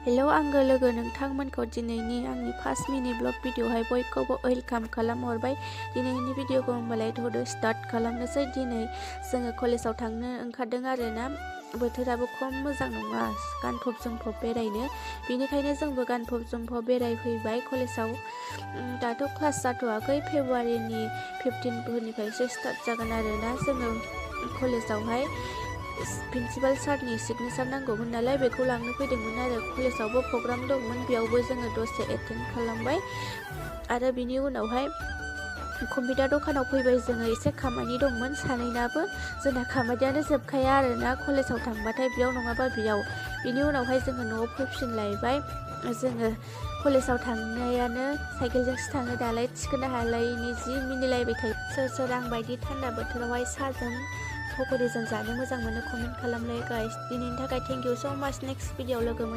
Hello आंगो लोगो नोंथांमोनखौ दिनैनि आंनि फार्स्ट मिनि ब्लग भिडिअहाय बयखौबो वेलकाम खालामहरबाय। दिनैनि भिडिअखौ होमबालाय थ'दो स्टार्ट खालामनोसै। दिनै जोङो कलेजाव थांनो ओंखारदों आरोना। बोथोराबो खम मोजां नङा गानफब जोमफब बेरायनो, बेनिखायनो जोंबो गानफब जोमफब बेरायफैबाय कलेजाव। दाथ' क्लास जाथ'वाखै, फेब्रुवारिनि 15फोरनिफ्रायसो स्टार्ट जागोन आरोना। जोङो कलेजावहाय प्रिन्सिपाल सारनि सिगनेसार नांगौमोन नालाय बेखौ लांनो फैदोंमोन आरो। कलेजावबो प्रग्राम दंमोन, बेयावबो जोङो दसे एटेन्ड खालामबाय आरो बिनि उनावहाय कम्पिउटार दखानाव फैबाय। जोङो एसे खामानि दंमोन सानैनाबो, जोंना खामानियानो जोबखाया आरोना कलेजाव थांबाथाय बेयाव नङाबा बेयाव। बिनि उनावहाय जोङो न'आव फैफिनलायबाय। जोङो कलेजाव थांनायानो साइकेलजोंसो थाङो दालाय, थिखोनो हालायैनि जि मिनिलायबाय थायो। सोर सोर आं बायदि थान्दा बोथोरावहाय साहाजों पकरिजों जानो मोजां मोनो कमेन्ट खालामलाय गाइस। दिनैनि थाखाय थेंक इउ स' माच। नेक्स्ट भिडिअ लोगो मोन